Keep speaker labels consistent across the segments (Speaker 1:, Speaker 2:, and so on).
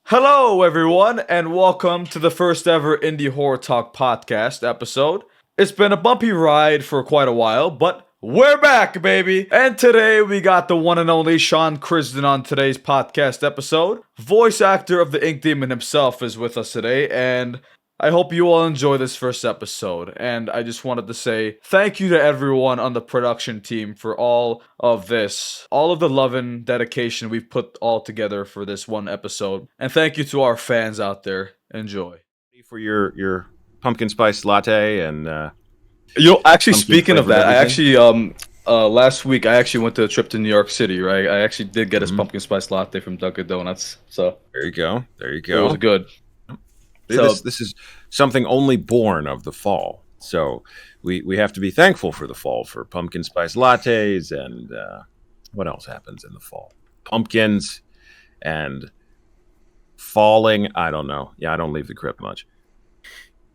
Speaker 1: Hello, everyone, and welcome to the first ever Indie Horror Talk podcast episode. It's been a bumpy ride for quite a while, but we're back, baby! And today we got the one and only Sean Crisden on today's podcast episode. Voice actor of the Ink Demon himself is with us today, and I hope you all enjoy this first episode. And I just wanted to say thank you to everyone on the production team for all of this, all of the love and dedication we've put all together for this one episode. And thank you to our fans out there. Enjoy.
Speaker 2: For your pumpkin spice latte and
Speaker 1: Actually,
Speaker 2: pumpkin
Speaker 1: speaking of
Speaker 2: flavored
Speaker 1: that, I
Speaker 2: everything?
Speaker 1: actually last week I actually went to a trip to New York City. Right, I actually did get his
Speaker 2: Mhm.
Speaker 1: pumpkin spice latte from Dunkin' Donuts, so
Speaker 2: There you go. There you
Speaker 1: it
Speaker 2: go.
Speaker 1: was good.
Speaker 2: See,
Speaker 1: So
Speaker 2: this is something only born of the fall. So we have to be thankful for the fall, for pumpkin spice lattes and what else happens in the fall? Pumpkins and falling. I don't know. Yeah, I don't leave the crypt much.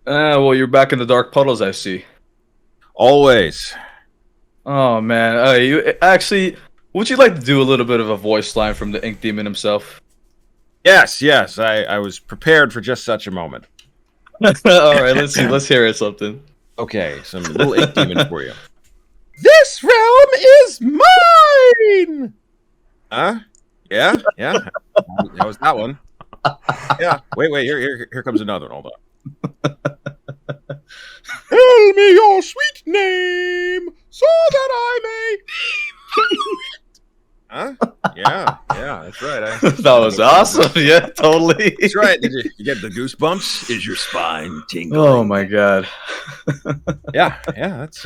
Speaker 1: well, you're back in the dark puddles, I see.
Speaker 2: Always.
Speaker 1: Oh man, you actually, would you like to do a little bit of a voice line from the Ink Demon himself?
Speaker 2: Yes. I was prepared for just such a moment.
Speaker 1: All right, let's see. Let's hear it. Something.
Speaker 2: Okay, some little ink demon for you. This realm is mine. Huh? Yeah. That was that one. Yeah. Wait. Here comes another one. Hold on. Tell me your sweet name so that I may. Huh? Yeah. That's right.
Speaker 1: That was awesome. Yeah, totally.
Speaker 2: That's right. Did you get the goosebumps? Is your spine tingling?
Speaker 1: Oh my god.
Speaker 2: Yeah. That's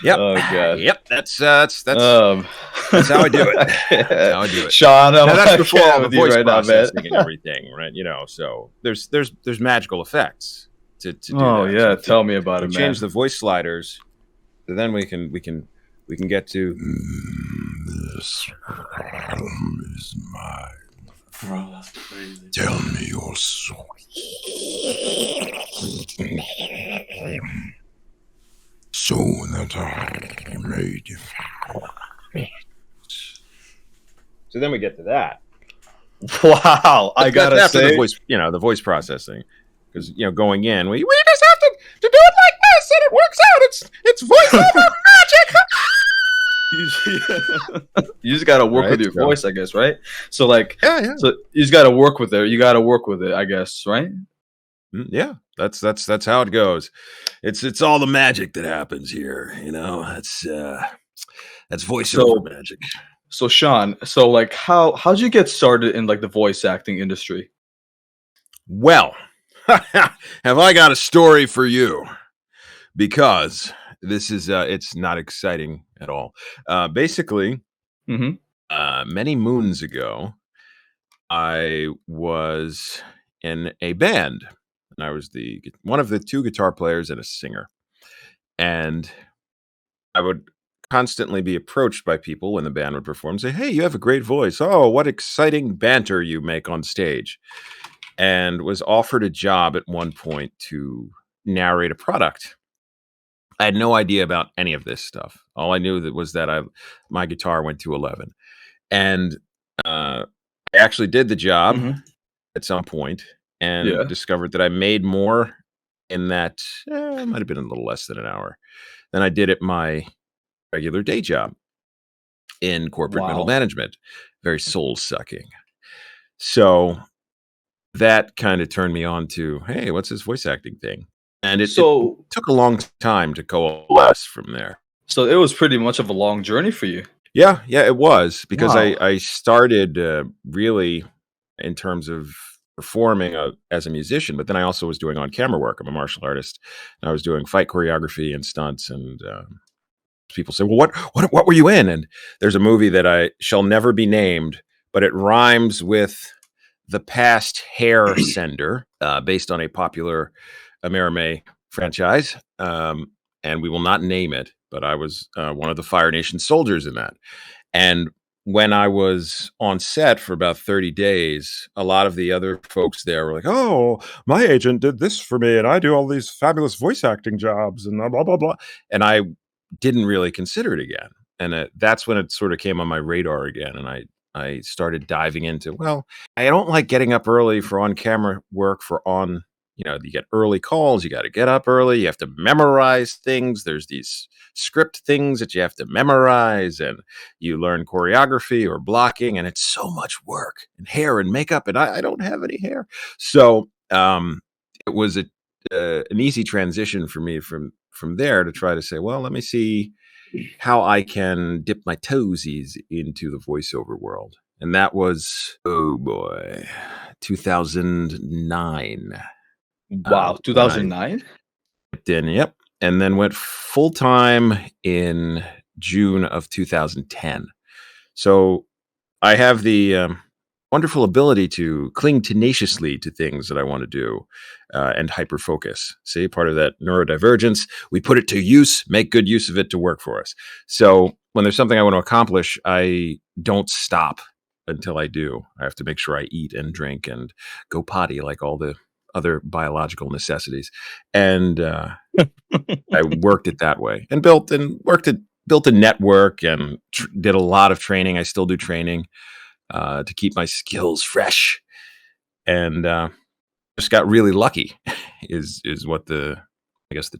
Speaker 2: Yep.
Speaker 1: Oh god.
Speaker 2: Yep. That's
Speaker 1: Um,
Speaker 2: that's how I do it. That's how I do it.
Speaker 1: Sean, I'm
Speaker 2: Now that's before all the
Speaker 1: with you
Speaker 2: voice
Speaker 1: right now, man.
Speaker 2: processing and everything, right? So there's magical effects to do
Speaker 1: Oh
Speaker 2: that.
Speaker 1: yeah,
Speaker 2: So if
Speaker 1: tell me about
Speaker 2: we
Speaker 1: it, man.
Speaker 2: change the voice sliders, then we can get to this realm is mine.
Speaker 3: Bro, that's crazy.
Speaker 2: Tell me your story. So that I may defy. So then we get to that.
Speaker 1: Wow, I gotta
Speaker 2: That's after
Speaker 1: say,
Speaker 2: the voice processing, because going in, we just have to do it like this, and it works out. It's voiceover
Speaker 1: you just gotta work with
Speaker 2: Right,
Speaker 1: your
Speaker 2: so-
Speaker 1: voice, I guess, right? So like,
Speaker 2: magic. Yeah.
Speaker 1: so you just gotta work with it. You gotta work with it, I guess, right?
Speaker 2: Yeah, that's how it goes. It's all the magic that happens here. That's voiceover magic.
Speaker 1: So Sean, so like, how'd you get started in like the voice acting industry?
Speaker 2: Well, have I got a story for you? Because this is it's not exciting at all. Basically,
Speaker 1: Mm-hmm.
Speaker 2: many moons ago, I was in a band, and I was one of the two guitar players and a singer. And I would constantly be approached by people when the band would perform, say, "Hey, you have a great voice. Oh, what exciting banter you make on stage." And was offered a job at one point to narrate a product. I had no idea about any of this stuff. All I knew was that my guitar went to 11. And I actually did the job
Speaker 1: Mm-hmm.
Speaker 2: at some point and
Speaker 1: Yeah.
Speaker 2: discovered that I made more in that, it might have been a little less than an hour, than I did at my regular day job in corporate middle
Speaker 1: Wow.
Speaker 2: management. Very soul sucking. So that kind of turned me on to, hey, what's this voice acting thing? And it
Speaker 1: So
Speaker 2: took a long time to coalesce from there.
Speaker 1: so it was pretty much of a long journey for you.
Speaker 2: Yeah, it was because
Speaker 1: Wow.
Speaker 2: I started really in terms of performing as a musician, but then I also was doing on-camera work. I'm a martial artist, and I was doing fight choreography and stunts. And people say, "Well, what were you in?" And there's a movie that I shall never be named, but it rhymes with the past hair sender, based on a popular Amerime franchise, and we will not name it. But I was one of the Fire Nation soldiers in that. And when I was on set for about 30 days, a lot of the other folks there were like, "Oh, my agent did this for me, and I do all these fabulous voice acting jobs, and blah, blah, blah." And I didn't really consider it again. And that's when it sort of came on my radar again. And I I started diving into, well, I don't like getting up early for on-camera work you get early calls, you got to get up early, you have to memorize things. There's these script things that you have to memorize, and you learn choreography or blocking, and it's so much work, and hair and makeup, and I don't have any hair. So it was an easy transition for me from there to try to say, well, let me see how I can dip my toesies into the voiceover world. And that was, oh boy, 2009.
Speaker 1: Wow,
Speaker 2: When I
Speaker 1: 2009?
Speaker 2: dipped in, yep. And then went full time in June of 2010. So I have the wonderful ability to cling tenaciously to things that I want to do and hyper focus. See, part of that neurodivergence, we put it to use, make good use of it to work for us. So when there's something I want to accomplish, I don't stop until I do. I have to make sure I eat and drink and go potty like all the other biological necessities. And I worked it that way and built a network and did a lot of training. I still do training to keep my skills fresh, and just got really lucky. Is what the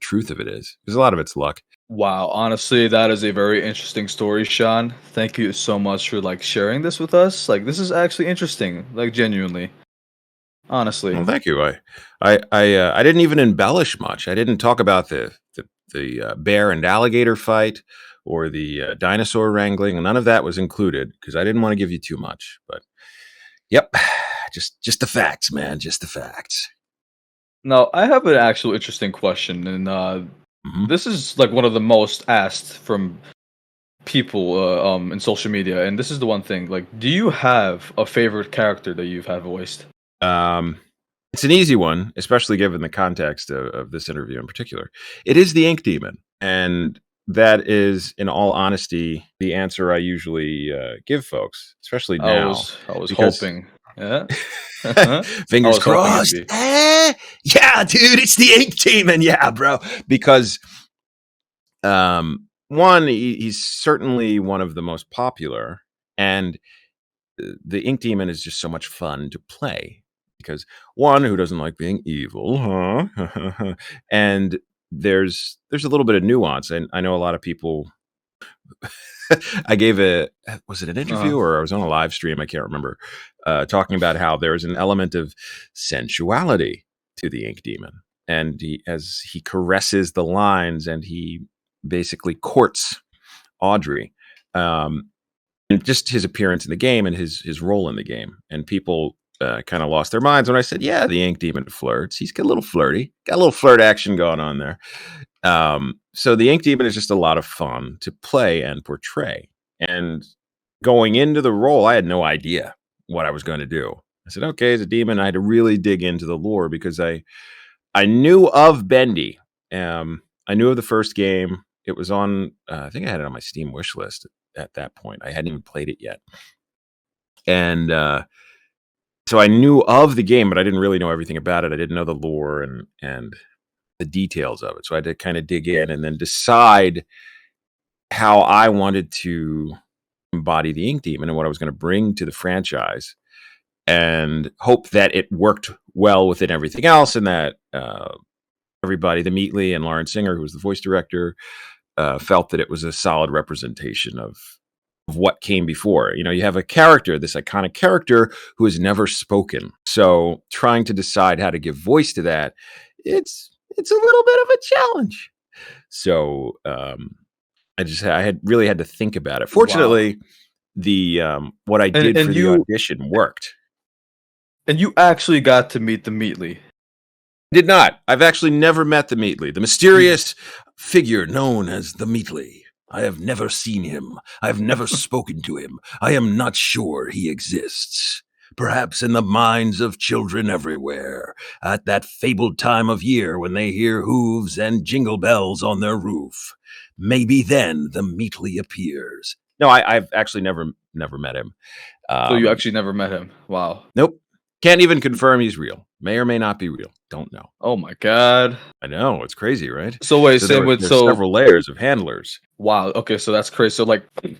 Speaker 2: truth of it is. Because a lot of it's luck.
Speaker 1: Wow, honestly, that is a very interesting story, Sean. Thank you so much for sharing this with us. This is actually interesting, genuinely. Honestly.
Speaker 2: Well, thank you. I didn't even embellish much. I didn't talk about the bear and alligator fight or the dinosaur wrangling. None of that was included because I didn't want to give you too much. But yep, just the facts, man. Just the facts.
Speaker 1: Now, I have an actual interesting question, and this is one of the most asked from people in social media, and this is the one thing. Do you have a favorite character that you've had voiced?
Speaker 2: It's an easy one, especially given the context of this interview in particular. It is the Ink Demon, and that is, in all honesty, the answer I usually give folks, especially now.
Speaker 1: I was hoping. Yeah.
Speaker 2: Fingers crossed. Yeah, dude, it's the Ink Demon. Yeah, bro. Because one, he's certainly one of the most popular, and the Ink Demon is just so much fun to play. Because one, who doesn't like being evil, huh? And there's a little bit of nuance, and I know a lot of people. I gave was it an interview or I was on a live stream? I can't remember. Talking about how there's an element of sensuality to the Ink Demon, and as he caresses the lines and he basically courts Audrey, and just his appearance in the game and his role in the game, and people kind of lost their minds when I said, yeah, the Ink Demon flirts. He's got a little flirty, got a little flirt action going on there. So the Ink Demon is just a lot of fun to play and portray. And going into the role, I had no idea what I was going to do. I said, okay, as a demon, I had to really dig into the lore because I knew of Bendy. I knew of the first game. It was on, I think I had it on my Steam wish list at that point. I hadn't even played it yet. And so I knew of the game, but I didn't really know everything about it. I didn't know the lore and the details of it. So I had to kind of dig in and then decide how I wanted to embody the Ink Demon and what I was going to bring to the franchise, and hope that it worked well within everything else, and that everybody, the Meatley and Lauren Singer, who was the voice director, felt that it was a solid representation of what came before. You have a character, this iconic character who has never spoken. So trying to decide how to give voice to that, it's a little bit of a challenge. So I had really had to think about it. Fortunately, the what I did for the audition worked.
Speaker 1: And you actually got to meet the Meatley.
Speaker 2: Did not. I've actually never met the Meatley, the mysterious figure known as the Meatley. I have never seen him. I have never spoken to him. I am not sure he exists. Perhaps in the minds of children everywhere, at that fabled time of year when they hear hooves and jingle bells on their roof. Maybe then the Meatley appears. No, I've actually never met him.
Speaker 1: So you actually never met him? Wow.
Speaker 2: Nope. Can't even confirm he's real. May or may not be real. don't know.
Speaker 1: Oh my god.
Speaker 2: I know, it's crazy, right?
Speaker 1: So wait,
Speaker 2: So there's several layers of handlers.
Speaker 1: wow. Okay, so that's crazy.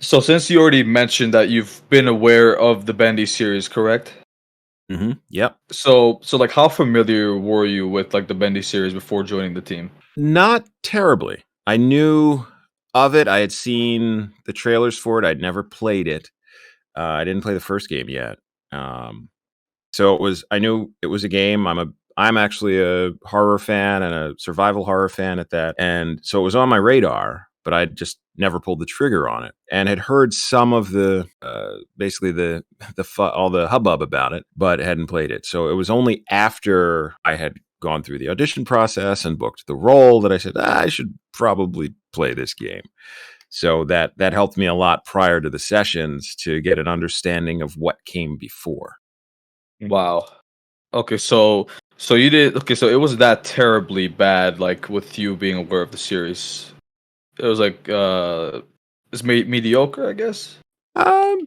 Speaker 1: So since you already mentioned that you've been aware of the Bendy series, correct?
Speaker 2: Yep.
Speaker 1: So like, how familiar were you with like the Bendy series before joining the team?
Speaker 2: Not terribly. I knew of it. I had seen the trailers for it. I'd never played it. I didn't play the first game yet. So I knew it was a game. I'm actually a horror fan and a survival horror fan at that. And so it was on my radar, but I just never pulled the trigger on it and had heard some of the basically all the hubbub about it, but hadn't played it. So it was only after I had gone through the audition process and booked the role that I said, I should probably play this game. So that helped me a lot prior to the sessions to get an understanding of what came before.
Speaker 1: Wow. Okay, so you did okay, so it was that terribly bad, like with you being aware of the series. It was like it's mediocre, I guess.
Speaker 2: Um,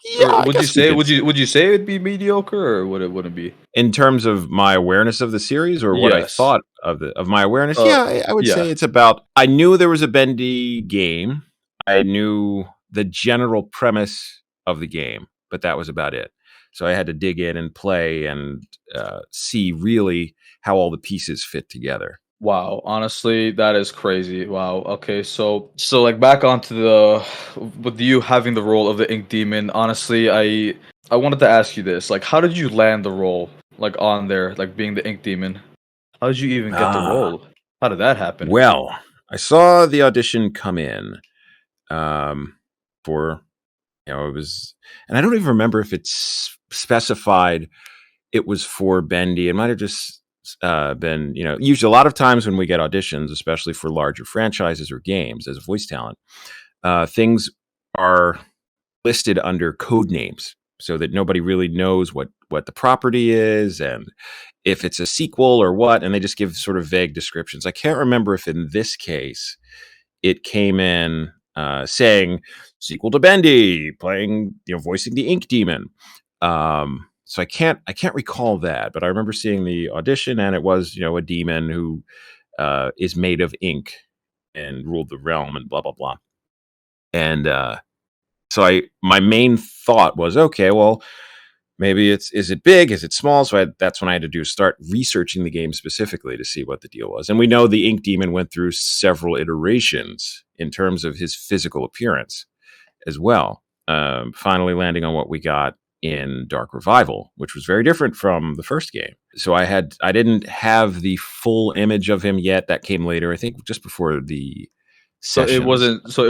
Speaker 2: yeah,
Speaker 1: Or
Speaker 2: I
Speaker 1: would you
Speaker 2: guess you
Speaker 1: say
Speaker 2: could.
Speaker 1: would you say it'd be mediocre, or wouldn't be?
Speaker 2: In terms of my awareness of the series or what I
Speaker 1: Yes.
Speaker 2: thought of my awareness,
Speaker 1: Uh,
Speaker 2: yeah, I would
Speaker 1: yeah.
Speaker 2: say it's about. I knew there was a Bendy game. I knew the general premise of the game, but that was about it. So I had to dig in and play and see really how all the pieces fit together.
Speaker 1: Wow, honestly, that is crazy. Wow. Okay, so like back onto the with you having the role of the Ink Demon, honestly, I wanted to ask you this. Like, how did you land the role like on there, like being the Ink Demon? How did you even get the
Speaker 2: Ah,
Speaker 1: role? How did that happen?
Speaker 2: well, I saw the audition come in for it was, and I don't even remember if it's specified it was for Bendy. It might have just been, usually a lot of times when we get auditions, especially for larger franchises or games as a voice talent, things are listed under code names so that nobody really knows what the property is and if it's a sequel or what, and they just give sort of vague descriptions. I can't remember if in this case it came in saying sequel to Bendy, playing, voicing the Ink Demon. So I can't recall that, but I remember seeing the audition, and it was, a demon who is made of ink and ruled the realm, and blah blah blah. And so my main thought was, okay, well, maybe is it big? Is it small? So that's when I had to start researching the game specifically to see what the deal was. And we know the Ink Demon went through several iterations in terms of his physical appearance as well. Finally landing on what we got in Dark Revival, which was very different from the first game. So I didn't have the full image of him yet. That came later, I think, just before the
Speaker 1: So it
Speaker 2: sessions.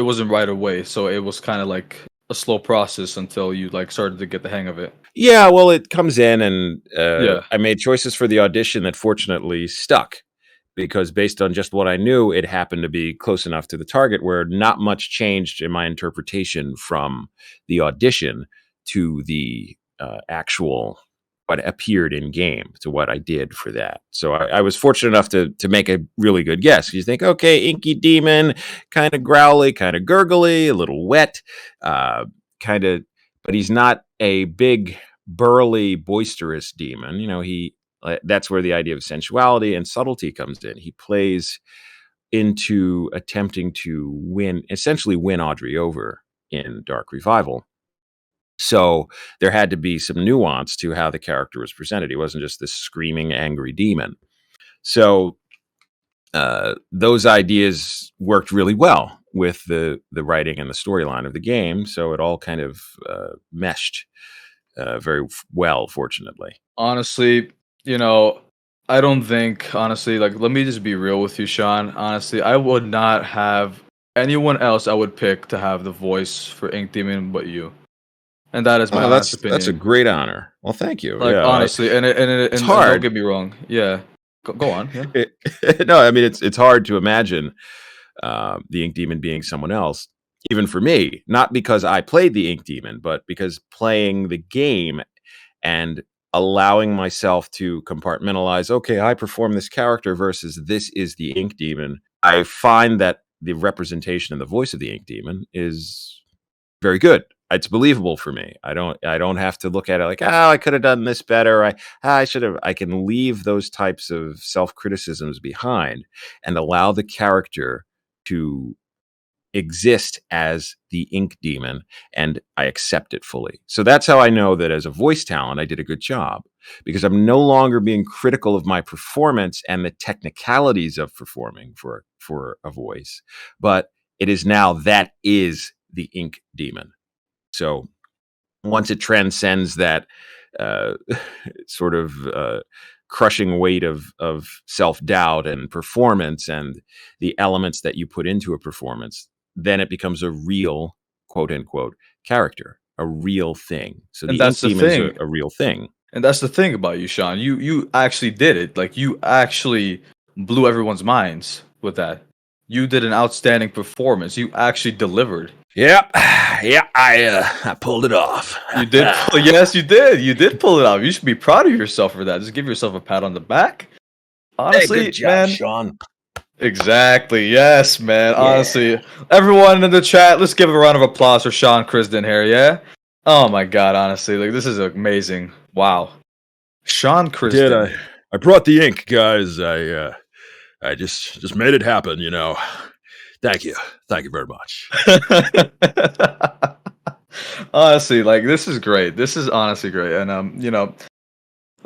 Speaker 1: wasn't right away. So it was kind of like a slow process until you like started to get the hang of it.
Speaker 2: Yeah, well, it comes in, and
Speaker 1: Yeah.
Speaker 2: I made choices for the audition that fortunately stuck because based on just what I knew, it happened to be close enough to the target where not much changed in my interpretation from the audition to the actual what appeared in game to what I did for that. So I was fortunate enough to make a really good guess. You think, okay, inky demon, kind of growly, kind of gurgly, a little wet, kind of, but he's not a big, burly, boisterous demon. That's where the idea of sensuality and subtlety comes in. He plays into attempting to essentially win Audrey over in Dark Revival. So there had to be some nuance to how the character was presented. He wasn't just this screaming, angry demon. So those ideas worked really well with the writing and the storyline of the game. So it all kind of meshed very well, fortunately.
Speaker 1: Honestly, I don't think, honestly, like, let me just be real with you, Sean. Honestly, I would not have anyone else I would pick to have the voice for Ink Demon but you. And that is my
Speaker 2: Oh,
Speaker 1: honest
Speaker 2: that's a
Speaker 1: opinion.
Speaker 2: great honor. Well, thank you.
Speaker 1: Like,
Speaker 2: Yeah,
Speaker 1: honestly,
Speaker 2: it's
Speaker 1: and don't
Speaker 2: hard.
Speaker 1: get me wrong. Yeah. Go on. Yeah.
Speaker 2: No, I mean it's hard to imagine the Ink Demon being someone else, even for me. Not because I played the Ink Demon, but because playing the game and allowing myself to compartmentalize. Okay, I perform this character versus this is the Ink Demon. I find that the representation and the voice of the Ink Demon is very good. it's believable for me. I don't have to look at it like, oh, I could have done this better. I should have. I can leave those types of self-criticisms behind and allow the character to exist as the ink demon, and I accept it fully. So that's how I know that as a voice talent, I did a good job, because I'm no longer being critical of my performance and the technicalities of performing for a voice, but it is now that is the ink demon. So once it transcends that uh, sort of crushing weight of self-doubt and performance and the elements that you put into a performance, then it becomes a real, quote unquote, character, a real thing. So
Speaker 1: And
Speaker 2: the ink
Speaker 1: that's the
Speaker 2: demon's
Speaker 1: thing.
Speaker 2: a real thing.
Speaker 1: And that's the thing about you, Sean. You actually did it. Like you actually blew everyone's minds with that. You did an outstanding performance. You actually delivered.
Speaker 2: Yeah, yeah, I pulled it off.
Speaker 1: You did. Yes, you did. You did pull it off. You should be proud of yourself for that. Just give yourself a pat on the back. Honestly,
Speaker 2: Hey, good job,
Speaker 1: man.
Speaker 2: Sean.
Speaker 1: Exactly. Yes, man.
Speaker 2: Yeah.
Speaker 1: Honestly, everyone in the chat, let's give a round of applause for Sean Crisden here. Yeah. Oh my God. Honestly, like this is amazing. Wow. Sean Crisden.
Speaker 2: I brought the ink, guys. I just made it happen. Thank you very much.
Speaker 1: Honestly, like this is great. This is honestly great. And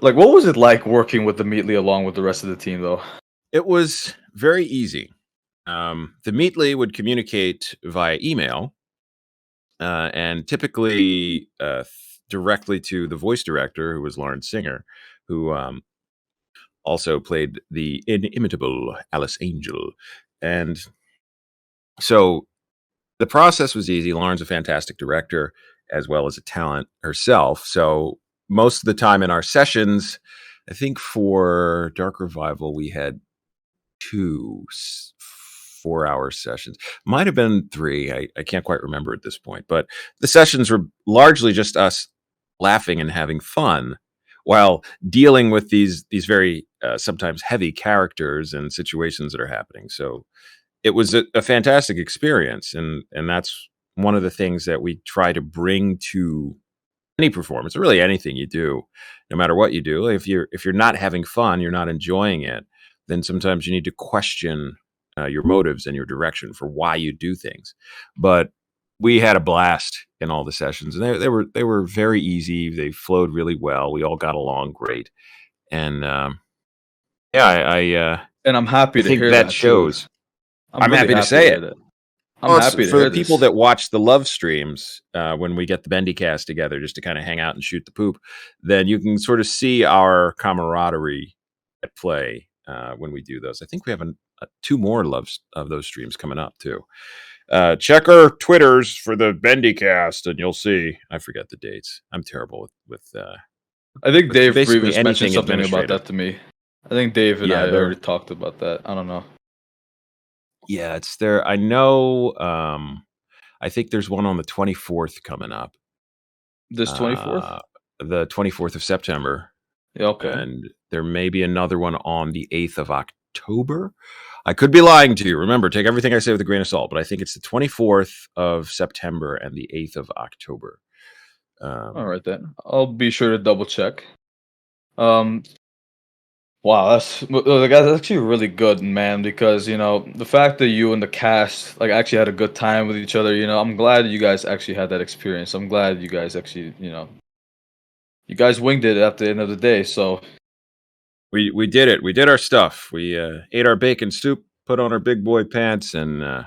Speaker 1: like what was it like working with the Meatly along with the rest of the team though?
Speaker 2: It was very easy. The Meatly would communicate via email, and typically directly to the voice director, who was Lauren Singer, who also played the inimitable Alice Angel. And so the process was easy. Lauren's a fantastic director as well as a talent herself. So most of the time in our sessions, I think for Dark Revival, we had 4-hour sessions. Might have been 3. I can't quite remember at this point. But the sessions were largely just us laughing and having fun while dealing with these very sometimes heavy characters and situations that are happening. So it was a fantastic experience, and that's one of the things that we try to bring to any performance, or really anything you do, no matter what you do. If you're not having fun, you're not enjoying it, then sometimes you need to question your motives and your direction for why you do things. But we had a blast in all the sessions, and they were very easy. They flowed really well. We all got along great, and yeah,
Speaker 1: And I'm happy
Speaker 2: I
Speaker 1: to
Speaker 2: think
Speaker 1: hear
Speaker 2: that
Speaker 1: that
Speaker 2: shows.
Speaker 1: too.
Speaker 2: I'm
Speaker 1: really
Speaker 2: happy to say
Speaker 1: hear
Speaker 2: it.
Speaker 1: that. I'm
Speaker 2: Well,
Speaker 1: happy to
Speaker 2: for
Speaker 1: hear
Speaker 2: the people
Speaker 1: this.
Speaker 2: that watch the love streams when we get the Bendy cast together just to kind of hang out and shoot the poop, then you can sort of see our camaraderie at play when we do those. I think we have 2 more loves of those streams coming up too. Check our Twitters for the Bendy cast, and you'll see. I forget the dates. I'm terrible with
Speaker 1: I think Dave
Speaker 2: basically
Speaker 1: Rivas mentioned
Speaker 2: anything
Speaker 1: something about
Speaker 2: administrative.
Speaker 1: that to me. I think Dave and
Speaker 2: Yeah,
Speaker 1: I
Speaker 2: they're-
Speaker 1: already talked about that. I don't know.
Speaker 2: Yeah, it's there. I know. I think there's one on the 24th coming up.
Speaker 1: This 24th?
Speaker 2: The 24th of September.
Speaker 1: Yeah, okay.
Speaker 2: And there may be another one on the 8th of October. I could be lying to you. Remember, take everything I say with a grain of salt, but I think it's the 24th of September and the 8th of October.
Speaker 1: All right then. I'll be sure to double check. Wow, that's actually really good, man. Because the fact that you and the cast like actually had a good time with each other. I'm glad you guys actually had that experience. I'm glad you guys actually, you guys winged it at the end of the day. So
Speaker 2: We did it. We did our stuff. We ate our bacon soup, put on our big boy pants, and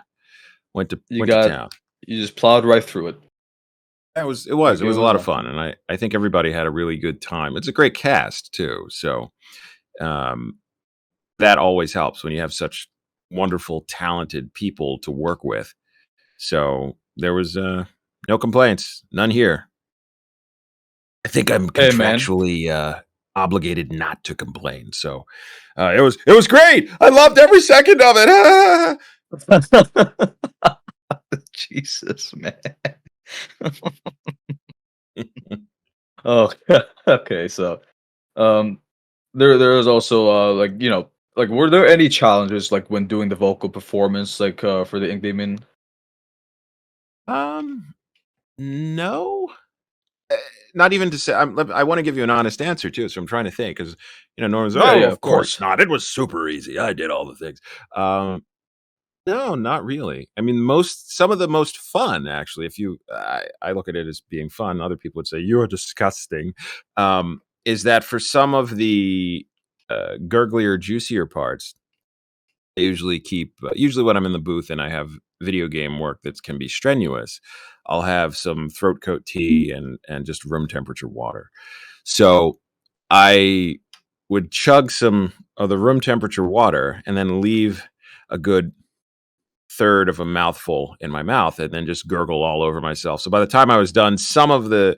Speaker 2: went to town.
Speaker 1: you just plowed right through it.
Speaker 2: It was a
Speaker 1: Give
Speaker 2: lot
Speaker 1: it
Speaker 2: of fun, and I think everybody had a really good time. It's a great cast too, so that always helps when you have such wonderful, talented people to work with. So there was no complaints, none here. I think I'm
Speaker 1: Hey, man.
Speaker 2: contractually obligated not to complain. So it was great. I loved every second of it.
Speaker 1: Jesus, man. Oh, okay. So, there is also like were there any challenges like when doing the vocal performance like for the Ink Demon?
Speaker 2: No. Not even to say. I want to give you an honest answer too, so I'm trying to think because Norman's.
Speaker 1: Yeah,
Speaker 2: Oh,
Speaker 1: yeah,
Speaker 2: of
Speaker 1: of
Speaker 2: course
Speaker 1: course.
Speaker 2: not. It was super easy. I did all the things. No, not really. I mean, some of the most fun actually. If I look at it as being fun. Other people would say you're disgusting. Is that for some of the gurglier, juicier parts? I usually keep. Usually, when I'm in the booth and I have video game work that can be strenuous, I'll have some throat coat tea and just room temperature water. So I would chug some of the room temperature water and then leave a good third of a mouthful in my mouth and then just gurgle all over myself. So by the time I was done, some of the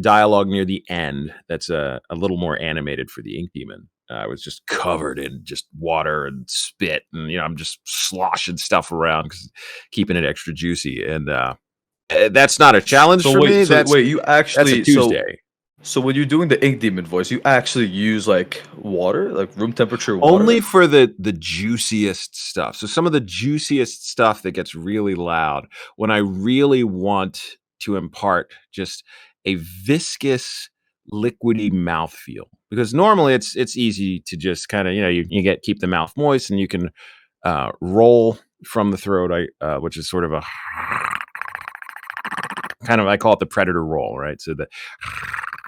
Speaker 2: dialogue near the end that's a little more animated for the Ink Demon. I was just covered in just water and spit, and I'm just sloshing stuff around, keeping it extra juicy. And that's not a challenge
Speaker 1: So
Speaker 2: for me.
Speaker 1: wait, so
Speaker 2: That's
Speaker 1: wait, you
Speaker 2: that's a
Speaker 1: actually
Speaker 2: Tuesday.
Speaker 1: so when you're doing the Ink Demon voice, you actually use like water, like room temperature
Speaker 2: Only
Speaker 1: water?
Speaker 2: for the juiciest stuff. So some of the juiciest stuff that gets really loud when I really want to impart just a viscous, liquidy mouthfeel. Because normally it's easy to just kind of you keep the mouth moist and you can roll from the throat, which is sort of a kind of, I call it the predator roll, right? So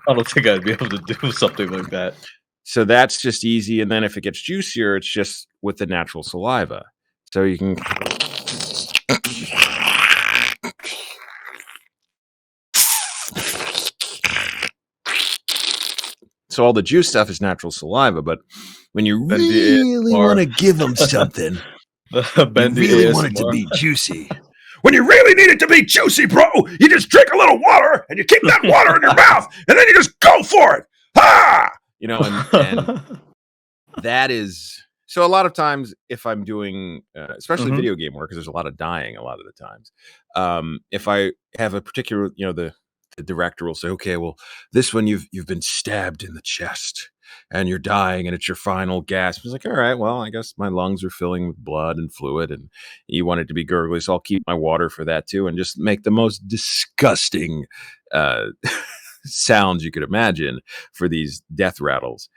Speaker 1: I don't think I'd be able to do something like that.
Speaker 2: So that's just easy. And then if it gets juicier, it's just with the natural saliva. So you can. So all the juice stuff is natural saliva. But when you
Speaker 1: Bendy
Speaker 2: really want to give them something, you
Speaker 1: Bendy
Speaker 2: really want it to
Speaker 1: ASMR.
Speaker 2: be juicy. When you really need it to be juicy, bro, you just drink a little water and you keep that water in your mouth and then you just go for it. Ha! And that is so a lot of times if I'm doing especially video game work, because there's a lot of dying a lot of the times, if I have a particular the director will say, okay, well, this one you've been stabbed in the chest and you're dying and it's your final gasp. It's like, all right, well, I guess my lungs are filling with blood and fluid and you want it to be gurgly, so I'll keep my water for that too and just make the most disgusting sounds you could imagine for these death rattles.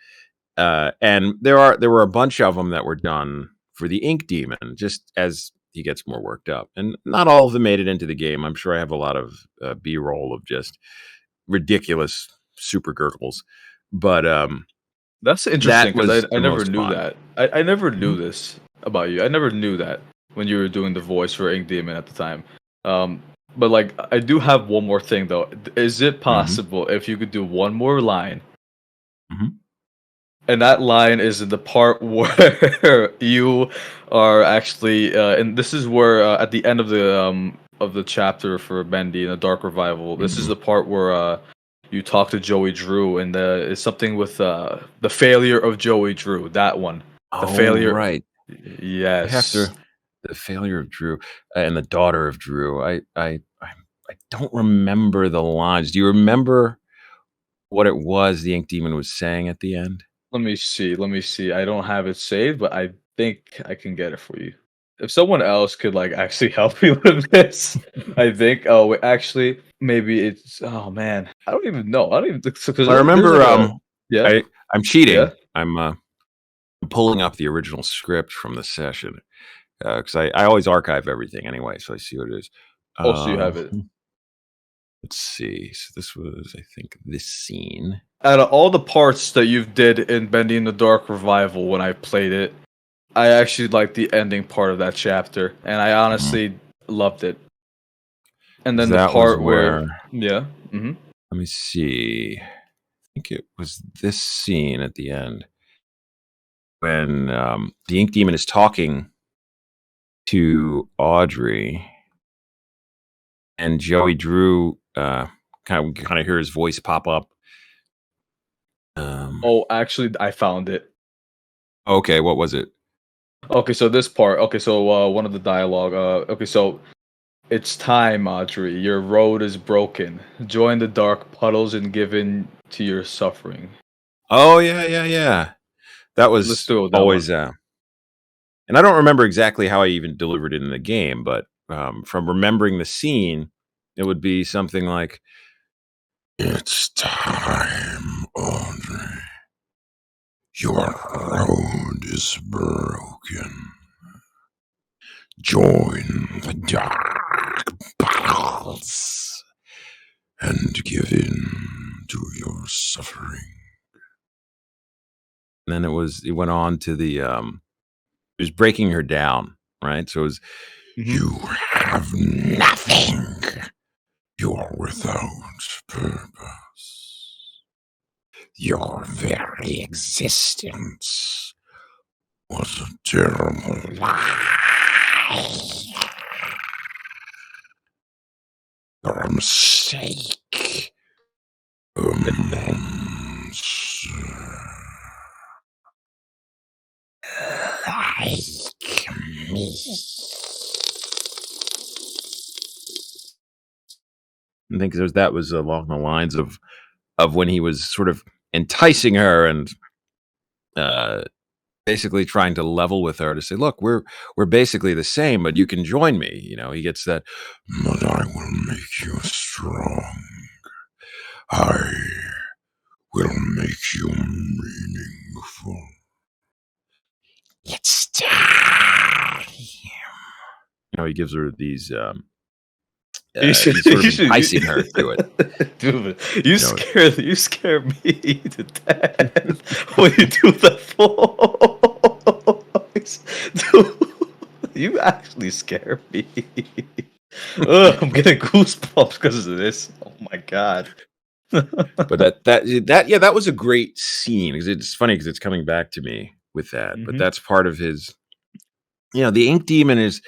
Speaker 2: And there were a bunch of them that were done for the Ink Demon, just as he gets more worked up. And not all of them made it into the game. I'm sure I have a lot of B-roll of just ridiculous super gurgles. But
Speaker 1: That's interesting
Speaker 2: that
Speaker 1: because
Speaker 2: was
Speaker 1: I
Speaker 2: the
Speaker 1: never
Speaker 2: most
Speaker 1: knew
Speaker 2: fun.
Speaker 1: that. I never knew
Speaker 2: Mhm.
Speaker 1: this about you. I never knew that when you were doing the voice for Ink Demon at the time. But like I do have one more thing though. Is it
Speaker 2: Mhm.
Speaker 1: possible if you could do one more line,
Speaker 2: Mhm.
Speaker 1: and that line is in the part where you are actually, and this is where at the end of the chapter for Bendy in the Dark Revival, this is
Speaker 2: Mhm.
Speaker 1: the part where you talk to Joey Drew, and it's something with the failure of Joey Drew. That one, the
Speaker 2: Oh,
Speaker 1: failure.
Speaker 2: right. I have
Speaker 1: Yes.
Speaker 2: to. The failure of Drew and the daughter of Drew. I don't remember the lines. Do you remember what it was the Ink Demon was saying at the end?
Speaker 1: Let me see. Let me see. I don't have it saved, but I think I can get it for you. If someone else could like actually help me with this, I think. Oh, wait, actually, maybe it's. Oh man, I don't even know. I don't even because
Speaker 2: I
Speaker 1: there's
Speaker 2: remember
Speaker 1: like a yeah,
Speaker 2: I'm cheating.
Speaker 1: yeah.
Speaker 2: I'm pulling up the original script from the session because I always archive everything anyway, so I see what it is.
Speaker 1: Also, you
Speaker 2: Uh,
Speaker 1: have it.
Speaker 2: let's see. So this was, I think, this scene.
Speaker 1: Out of all the parts that you've did in Bendy in the Dark Revival, when I played it, I actually liked the ending part of that chapter, and I
Speaker 2: Mhm.
Speaker 1: honestly loved it. And then the
Speaker 2: That was
Speaker 1: part where,
Speaker 2: where.
Speaker 1: yeah, mm-hmm.
Speaker 2: Let me see. I think it was this scene at the end when the Ink Demon is talking to Audrey, and Joey Drew kind of hear his voice pop up.
Speaker 1: Oh, actually, I found it.
Speaker 2: Okay, what was it?
Speaker 1: Okay, so this part. Okay, so one of the dialogue. Okay, so it's time, Audrey. Your road is broken. Join the dark puddles and give in to your suffering.
Speaker 2: Oh yeah. That
Speaker 1: Let's
Speaker 2: was
Speaker 1: do it with that one.
Speaker 2: always and I don't remember exactly how I even delivered it in the game, but from remembering the scene, it would be something like, "It's time, Audrey. Your road is broken. Join the dark battles and give in to your suffering." And then it went on to the, it was breaking her down, right? So it was, "You have nothing. You are without purpose. Your very existence was a terrible lie. You're a mistake. A monster. Like me." I think that was along the lines of when he was sort of enticing her and basically trying to level with her to say, "Look, we're basically the same, but you can join me." He gets that, "But I will make you strong. I will make you meaningful. It's time." He gives her these. He's sort of enticing her to it.
Speaker 1: Dude, you scare me to death when you do the voice. Dude, you actually scare me. Ugh, I'm getting goosebumps because of this. Oh my god.
Speaker 2: But that was a great scene, because it's funny because it's coming back to me with that. But that's part of his. The Ink Demon is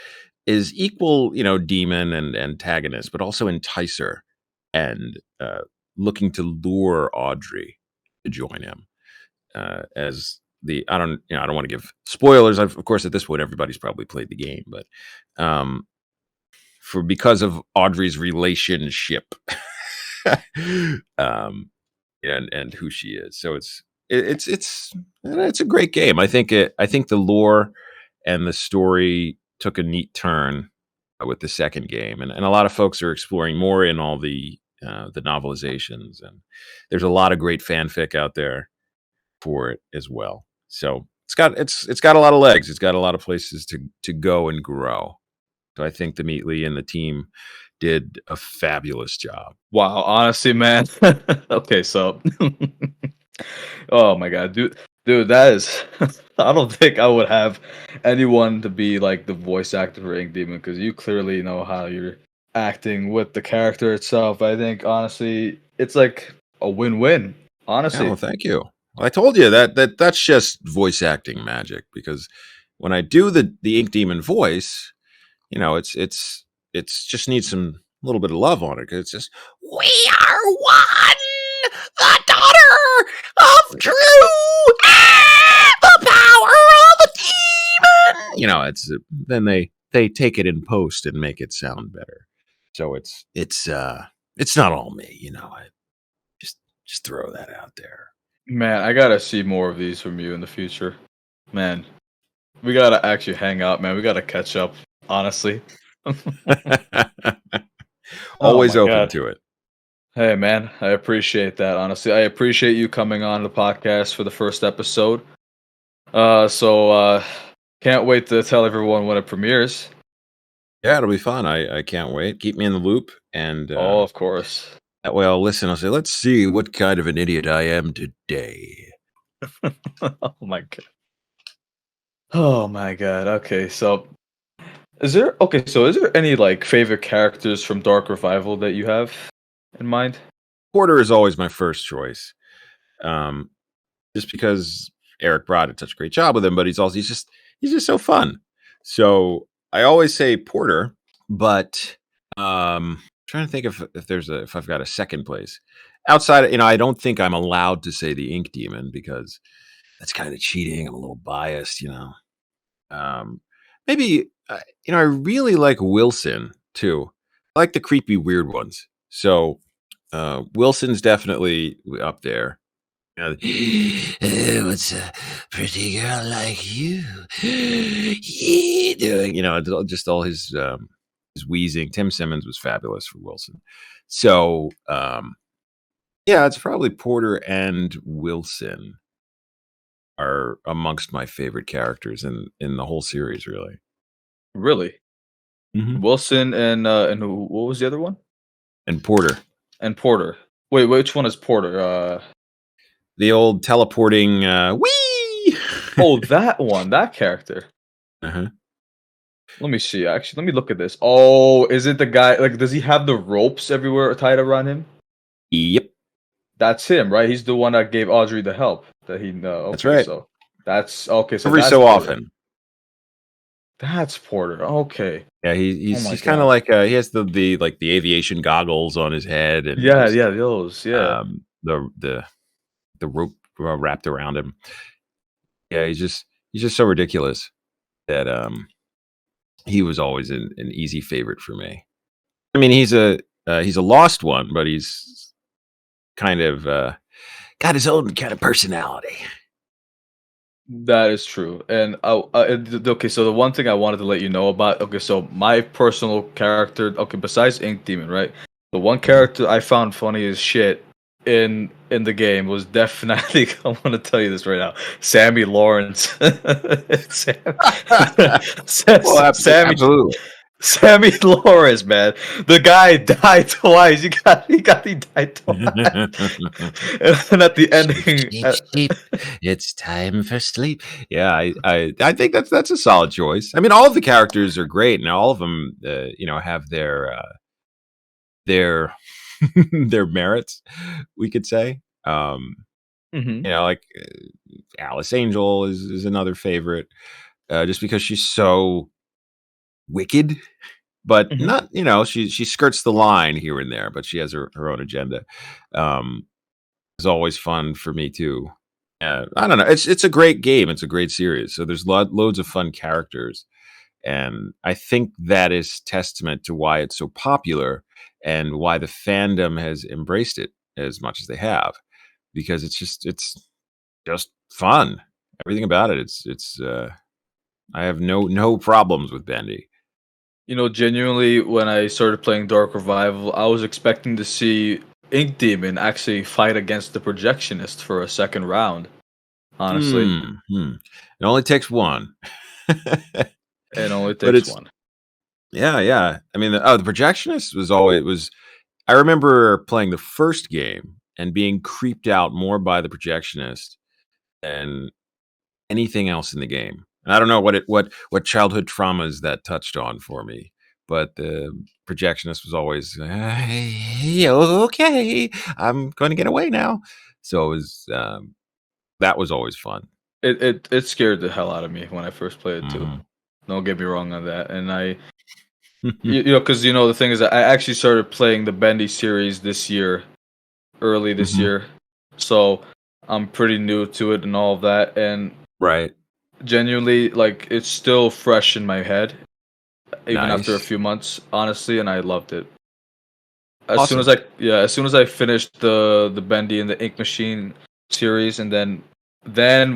Speaker 2: equal, demon and antagonist, but also enticer and looking to lure Audrey to join him. As the I don't want to give spoilers. Of course, at this point, everybody's probably played the game, but because of Audrey's relationship, and who she is, so it's a great game. I think the lore and the story took a neat turn with the second game, and a lot of folks are exploring more in all the novelizations, and there's a lot of great fanfic out there for it as well. So it's got a lot of legs. It's got a lot of places to go and grow. So I think the Meatly and the team did a fabulous job.
Speaker 1: Wow, honestly, man. Okay, so oh my god, dude, that is I don't think I would have anyone to be like the voice actor for Ink Demon, because you clearly know how you're acting with the character itself. I think honestly, it's like a win-win. Honestly.
Speaker 2: Oh, thank you. Well, I told you that's just voice acting magic, because when I do the Ink Demon voice, it's just needs some little bit of love on it, because it's just, "We are one, the daughter of true, the power of the demon." It's then they take it in post and make it sound better. So it's not all me. I just throw that out there.
Speaker 1: Man, I gotta see more of these from you in the future. Man, we gotta actually hang out, man. We gotta catch up, honestly.
Speaker 2: Always
Speaker 1: my
Speaker 2: open
Speaker 1: God.
Speaker 2: to it.
Speaker 1: Hey, man, I appreciate that, honestly. I appreciate you coming on the podcast for the first episode. So can't wait to tell everyone when it premieres.
Speaker 2: Yeah, it'll be fun. I can't wait. Keep me in the loop, and
Speaker 1: Oh, of course.
Speaker 2: that way I'll listen. I'll say, "Let's see what kind of an idiot I am today."
Speaker 1: Oh my god. Oh my god. Okay, so is there any like favorite characters from Dark Revival that you have in mind?
Speaker 2: Porter is always my first choice, just because Eric Broad did such a great job with him, but he's just so fun. So I always say Porter, but trying to think if I've got a second place outside of, I don't think I'm allowed to say the Ink Demon, because that's kind of cheating. I'm a little biased, maybe I really like Wilson too. I like the creepy weird ones. So Wilson's definitely up there. What's a pretty girl like you doing? Just all his his wheezing. Tim Simmons was fabulous for Wilson. So yeah, it's probably Porter and Wilson are amongst my favorite characters in the whole series, really.
Speaker 1: Really?
Speaker 2: Mhm.
Speaker 1: Wilson and what was the other one?
Speaker 2: And Porter,
Speaker 1: And Porter. Wait, which one is Porter?
Speaker 2: the old teleporting wee.
Speaker 1: Oh, that one, that character.
Speaker 2: Uh-huh.
Speaker 1: Let me see. Actually, let me look at this. Oh, is it the guy? Like, does he have the ropes everywhere tied around him?
Speaker 2: Yep,
Speaker 1: That's him, right? He's the one that gave Audrey the help. That he
Speaker 2: that's
Speaker 1: okay.
Speaker 2: right.
Speaker 1: So that's okay. So
Speaker 2: Every
Speaker 1: that's
Speaker 2: so
Speaker 1: Porter.
Speaker 2: often.
Speaker 1: That's Porter. Okay.
Speaker 2: Yeah,
Speaker 1: Oh my
Speaker 2: he's kind of
Speaker 1: god.
Speaker 2: like he has the aviation goggles on his head and
Speaker 1: Yeah,
Speaker 2: just
Speaker 1: yeah, those. Yeah.
Speaker 2: the rope wrapped around him. Yeah, he's just so ridiculous that he was always an easy favorite for me. I mean, he's a lost one, but he's kind of got his own kind of personality.
Speaker 1: That is true. And okay, so the one thing I wanted to let you know about, okay, so my personal character, okay, besides Ink Demon, right? The one character I found funny as shit in the game was definitely I want to tell you this right now. Sammy Lawrence. Sam,
Speaker 2: Well,
Speaker 1: Sammy
Speaker 2: absolutely.
Speaker 1: Sammy Lawrence, man. The guy died twice. He died twice. And at the ending,
Speaker 2: Sleep. It's time for sleep. Yeah, I think that's a solid choice. I mean, all of the characters are great, and all of them, have their their merits, we could say.
Speaker 1: Mhm,
Speaker 2: Like Alice Angel is another favorite, just because she's so wicked, but
Speaker 1: mhm.
Speaker 2: not. She skirts the line here and there, but she has her own agenda. Um, it's always fun for me too. I don't know. It's a great game. It's a great series. So there's loads of fun characters, and I think that is testament to why it's so popular and why the fandom has embraced it as much as they have, because it's just fun. Everything about it. It's I have no problems with Bendy.
Speaker 1: Genuinely, when I started playing Dark Revival, I was expecting to see Ink Demon actually fight against the Projectionist for a second round. Honestly,
Speaker 2: It only takes one.
Speaker 1: it only
Speaker 2: But
Speaker 1: takes
Speaker 2: it's
Speaker 1: one.
Speaker 2: yeah. I mean, the projectionist was always was. I remember playing the first game and being creeped out more by the projectionist than anything else in the game. And I don't know what childhood traumas that touched on for me, but the projectionist was always, "Hey, okay, I'm going to get away now." So that was always fun.
Speaker 1: It scared the hell out of me when I first played it too.
Speaker 2: Mhm.
Speaker 1: Don't get me wrong on that. And because the thing is that I actually started playing the Bendy series this year, early this
Speaker 2: Mhm.
Speaker 1: year, so I'm pretty new to it and all of that. And
Speaker 2: Right.
Speaker 1: genuinely, like, it's still fresh in my head, even after a
Speaker 2: Nice.
Speaker 1: few months, honestly, and I loved it.
Speaker 2: Awesome.
Speaker 1: As soon as I finished the Bendy and the Ink Machine series, and then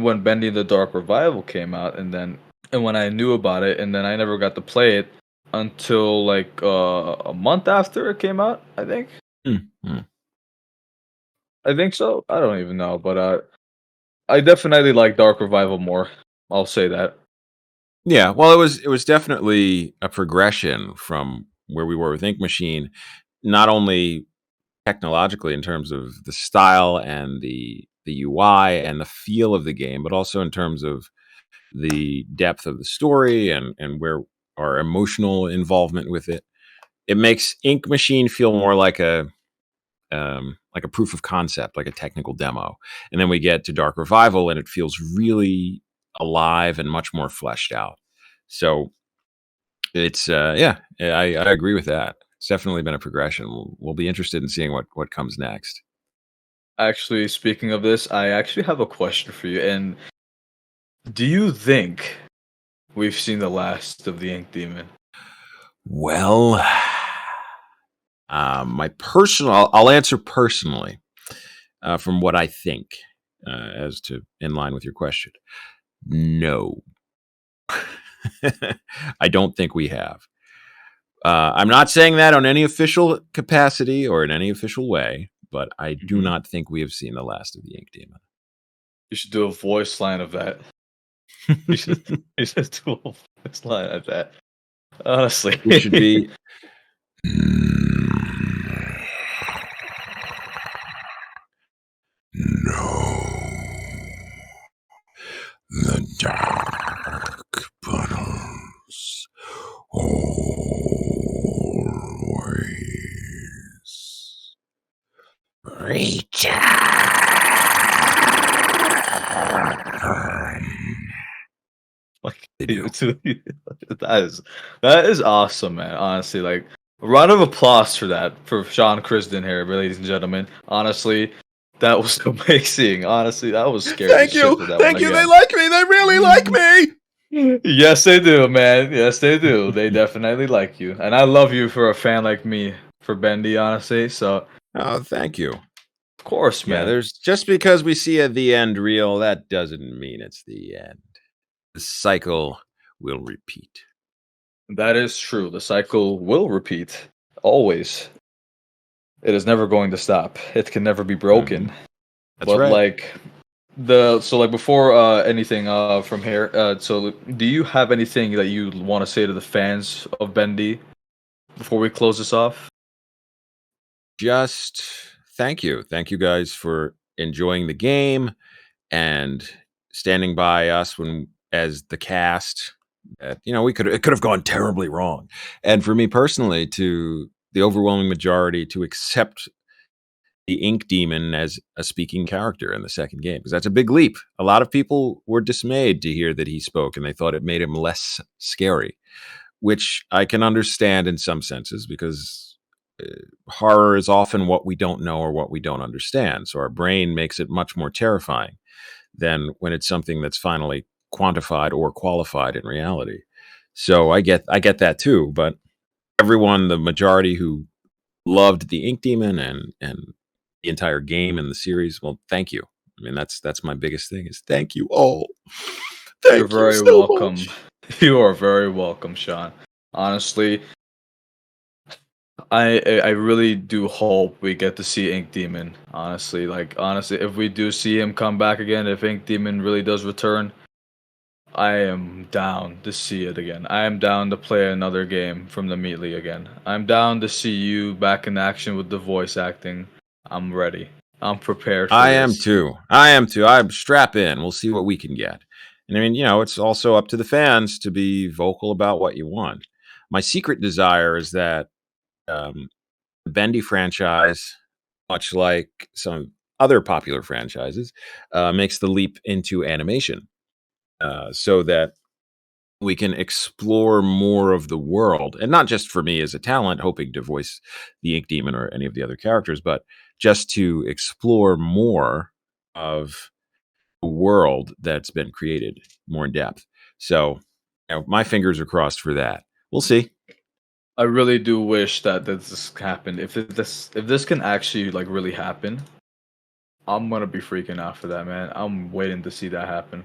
Speaker 1: when Bendy and the Dark Revival came out, and when I knew about it, and then I never got to play it until like a month after it came out.
Speaker 2: Mhm.
Speaker 1: I think so. I don't even know, but I definitely like Dark Revival more. I'll say that.
Speaker 2: Yeah, well, it was definitely a progression from where we were with Ink Machine, not only technologically in terms of the style and the UI and the feel of the game, but also in terms of the depth of the story and where our emotional involvement with it. It makes Ink Machine feel more like a proof of concept, like a technical demo. And then we get to Dark Revival, and it feels really alive and much more fleshed out. So it's I agree with that. It's definitely been a progression. We'll be interested in seeing what comes next.
Speaker 1: Actually, speaking of this, I actually have a question for you. And do you think we've seen the last of the Ink Demon?
Speaker 2: Well, my personal, I'll answer personally from what I think, as to in line with your question. No, I don't think we have. I'm not saying that on any official capacity or in any official way, but I do
Speaker 1: Mhm.
Speaker 2: not think we have seen the last of the Ink Demon.
Speaker 1: You should do a voice line of that. You should do a voice line of that. Honestly.
Speaker 2: It should be. No. The dark puddles always return.
Speaker 1: Like
Speaker 2: They do.
Speaker 1: that is awesome, man. Honestly, like a round of applause for that for Sean Crisden here, ladies and gentlemen. Honestly, that was amazing. Honestly, that was scary as
Speaker 2: Thank
Speaker 1: shit
Speaker 2: you.
Speaker 1: for that
Speaker 2: Thank
Speaker 1: one
Speaker 2: you. They
Speaker 1: again.
Speaker 2: like me. They really like me.
Speaker 1: Yes, they do, man. Yes, they do. They definitely like you, and I love you for a fan like me for Bendy. Honestly, so
Speaker 2: Oh, thank you.
Speaker 1: of course,
Speaker 2: Yeah,
Speaker 1: man.
Speaker 2: there's just because we see at the end reel, that doesn't mean it's the end. The cycle will repeat.
Speaker 1: That is true. The cycle will repeat always. It is never going to stop. It can never be broken.
Speaker 2: That's
Speaker 1: But
Speaker 2: right.
Speaker 1: like before anything from here, so do you have anything that you want to say to the fans of Bendy before we close this off?
Speaker 2: Just thank you. Thank you guys for enjoying the game and standing by us when as the cast. It could have gone terribly wrong. And for me personally, to the overwhelming majority to accept the Ink Demon as a speaking character in the second game, because that's a big leap. A lot of people were dismayed to hear that he spoke, and they thought it made him less scary, which I can understand in some senses, because horror is often what we don't know or what we don't understand. So our brain makes it much more terrifying than when it's something that's finally quantified or qualified in reality. So I get that too. But everyone, the majority who loved the Ink Demon and the entire game and the series, well, thank you. I mean, that's my biggest thing is thank you all.
Speaker 1: You're
Speaker 2: Thank you
Speaker 1: very
Speaker 2: so
Speaker 1: welcome.
Speaker 2: much.
Speaker 1: You are very welcome, Sean. Honestly, I really do hope we get to see Ink Demon. Honestly, if we do see him come back again, if Ink Demon really does return, I am down to see it again. I am down to play another game from the Meatly again. I'm down to see you back in action with the voice acting. I'm ready. I'm prepared for
Speaker 2: I am
Speaker 1: this.
Speaker 2: too. I am too. I'm strap in. We'll see what we can get. And I mean, it's also up to the fans to be vocal about what you want. My secret desire is that the Bendy franchise, much like some other popular franchises, makes the leap into animation, so that we can explore more of the world, and not just for me as a talent hoping to voice the Ink Demon or any of the other characters, but just to explore more of the world that's been created more in depth. So, my fingers are crossed for that. We'll see.
Speaker 1: I really do wish that this happened. If this can actually like really happen, I'm gonna be freaking out for that, man. I'm waiting to see that happen.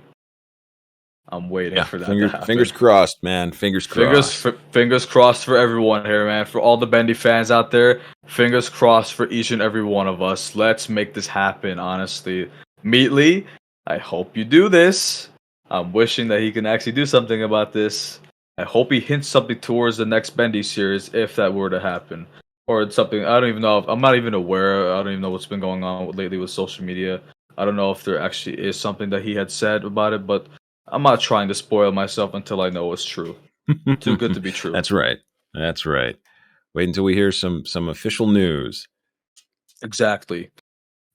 Speaker 1: I'm waiting
Speaker 2: Yeah,
Speaker 1: for that to
Speaker 2: fingers
Speaker 1: happen.
Speaker 2: crossed, man. Fingers crossed.
Speaker 1: Fingers crossed for everyone here, man. For all the Bendy fans out there, fingers crossed for each and every one of us. Let's make this happen, honestly. Meatly, I hope you do this. I'm wishing that he can actually do something about this. I hope he hints something towards the next Bendy series if that were to happen. Or it's something, I don't even know. I'm not even aware. I don't even know what's been going on lately with social media. I don't know if there actually is something that he had said about it, but I'm not trying to spoil myself until I know it's true. Too good to be true.
Speaker 2: That's right. That's right. Wait until we hear some official news.
Speaker 1: Exactly.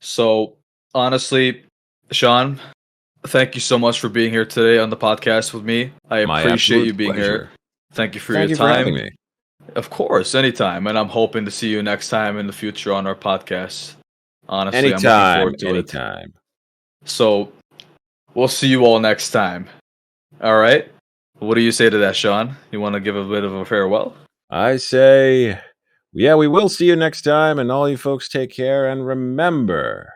Speaker 1: So, honestly, Sean, thank you so much for being here today on the podcast with me. I
Speaker 2: My
Speaker 1: appreciate you
Speaker 2: absolute
Speaker 1: being here.
Speaker 2: pleasure.
Speaker 1: Thank you for
Speaker 2: Thank
Speaker 1: your
Speaker 2: you for having
Speaker 1: time.
Speaker 2: me.
Speaker 1: Of course, anytime. And I'm hoping to see you next time in the future on our podcast. Honestly, I'm looking
Speaker 2: Anytime,
Speaker 1: forward to it.
Speaker 2: anytime.
Speaker 1: So, we'll see you all next time. All right? What do you say to that, Sean? You want to give a bit of a farewell?
Speaker 2: I say, yeah, we will see you next time, and all you folks take care, and remember.